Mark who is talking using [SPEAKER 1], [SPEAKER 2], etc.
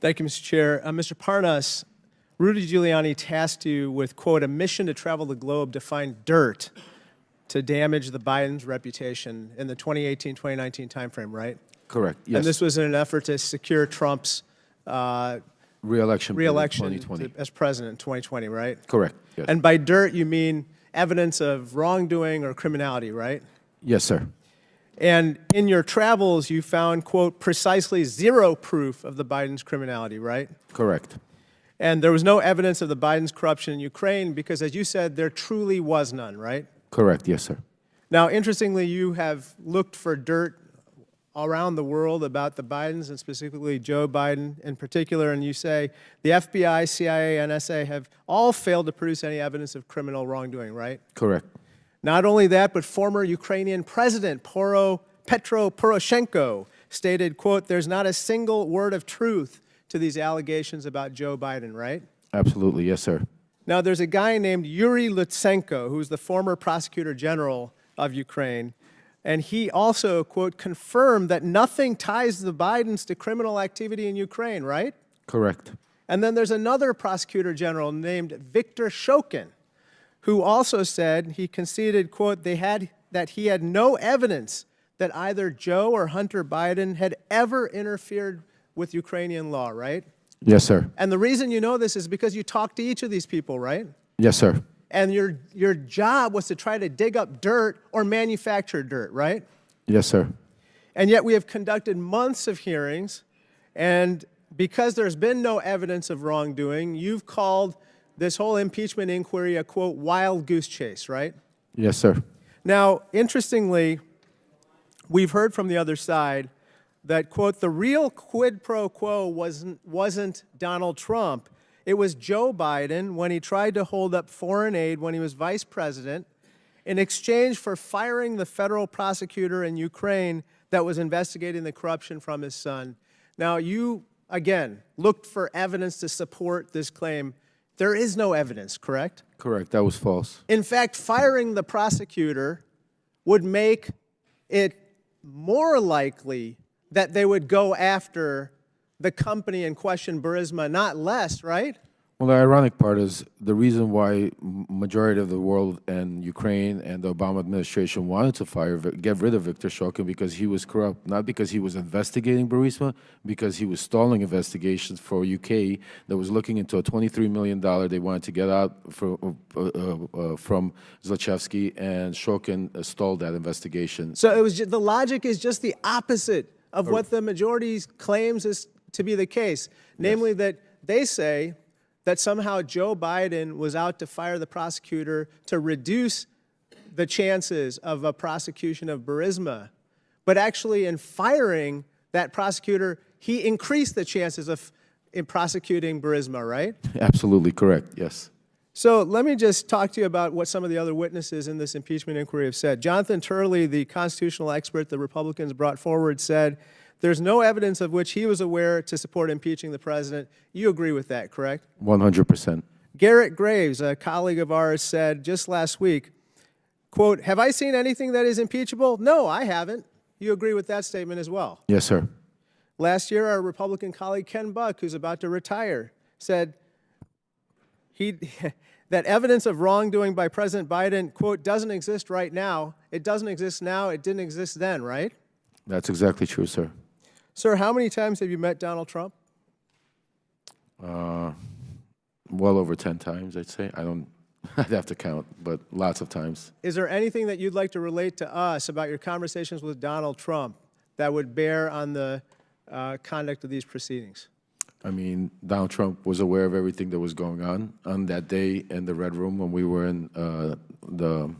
[SPEAKER 1] Thank you, Mr. Chair. Mr. Parnas, Rudy Giuliani tasked you with, quote, a mission to travel the globe to find dirt to damage the Biden's reputation in the 2018-2019 timeframe, right?
[SPEAKER 2] Correct, yes.
[SPEAKER 1] And this was in an effort to secure Trump's
[SPEAKER 2] Re-election in 2020.
[SPEAKER 1] as president in 2020, right?
[SPEAKER 2] Correct, yes.
[SPEAKER 1] And by dirt, you mean evidence of wrongdoing or criminality, right?
[SPEAKER 2] Yes, sir.
[SPEAKER 1] And in your travels, you found, quote, precisely zero proof of the Biden's criminality, right?
[SPEAKER 2] Correct.
[SPEAKER 1] And there was no evidence of the Biden's corruption in Ukraine because, as you said, there truly was none, right?
[SPEAKER 2] Correct, yes, sir.
[SPEAKER 1] Now, interestingly, you have looked for dirt around the world about the Bidens and specifically Joe Biden in particular, and you say the FBI, CIA, NSA have all failed to produce any evidence of criminal wrongdoing, right?
[SPEAKER 2] Correct.
[SPEAKER 1] Not only that, but former Ukrainian President Petro Poroshenko stated, quote, there's not a single word of truth to these allegations about Joe Biden, right?
[SPEAKER 2] Absolutely, yes, sir.
[SPEAKER 1] Now, there's a guy named Yuri Lutsenko, who's the former prosecutor general of Ukraine, and he also, quote, confirmed that nothing ties the Bidens to criminal activity in Ukraine, right?
[SPEAKER 2] Correct.
[SPEAKER 1] And then there's another prosecutor general named Viktor Shokin, who also said he conceded, quote, that he had no evidence that either Joe or Hunter Biden had ever interfered with Ukrainian law, right?
[SPEAKER 2] Yes, sir.
[SPEAKER 1] And the reason you know this is because you talked to each of these people, right?
[SPEAKER 2] Yes, sir.
[SPEAKER 1] And your job was to try to dig up dirt or manufacture dirt, right?
[SPEAKER 2] Yes, sir.
[SPEAKER 1] And yet we have conducted months of hearings, and because there's been no evidence of wrongdoing, you've called this whole impeachment inquiry a, quote, wild goose chase, right?
[SPEAKER 2] Yes, sir.
[SPEAKER 1] Now, interestingly, we've heard from the other side that, quote, the real quid pro quo wasn't Donald Trump. It was Joe Biden when he tried to hold up foreign aid when he was vice president in exchange for firing the federal prosecutor in Ukraine that was investigating the corruption from his son. Now, you, again, looked for evidence to support this claim. There is no evidence, correct?
[SPEAKER 2] Correct. That was false.
[SPEAKER 1] In fact, firing the prosecutor would make it more likely that they would go after the company in question, Burisma, not less, right?
[SPEAKER 2] Well, the ironic part is the reason why majority of the world and Ukraine and the Obama administration wanted to get rid of Viktor Shokin because he was corrupt, not because he was investigating Burisma, because he was stalling investigations for UK that was looking into a $23 million they wanted to get out from Zlochevsky, and Shokin stalled that investigation.
[SPEAKER 1] So it was the logic is just the opposite of what the majority claims is to be the case, namely that they say that somehow Joe Biden was out to fire the prosecutor to reduce the chances of a prosecution of Burisma. But actually in firing that prosecutor, he increased the chances of prosecuting Burisma, right?
[SPEAKER 2] Absolutely correct, yes.
[SPEAKER 1] So let me just talk to you about what some of the other witnesses in this impeachment inquiry have said. Jonathan Turley, the constitutional expert the Republicans brought forward, said there's no evidence of which he was aware to support impeaching the president. You agree with that, correct?
[SPEAKER 2] 100%.
[SPEAKER 1] Garrett Graves, a colleague of ours, said just last week, quote, have I seen anything that is impeachable? No, I haven't. You agree with that statement as well?
[SPEAKER 2] Yes, sir.
[SPEAKER 1] Last year, our Republican colleague Ken Buck, who's about to retire, said that evidence of wrongdoing by President Biden, quote, doesn't exist right now. It doesn't exist now. It didn't exist then, right?
[SPEAKER 2] That's exactly true, sir.
[SPEAKER 1] Sir, how many times have you met Donald Trump?
[SPEAKER 2] Well over 10 times, I'd say. I'd have to count, but lots of times.
[SPEAKER 1] Is there anything that you'd like to relate to us about your conversations with Donald Trump that would bear on the conduct of these proceedings?
[SPEAKER 2] I mean, Donald Trump was aware of everything that was going on that day in the Red Room when we were in the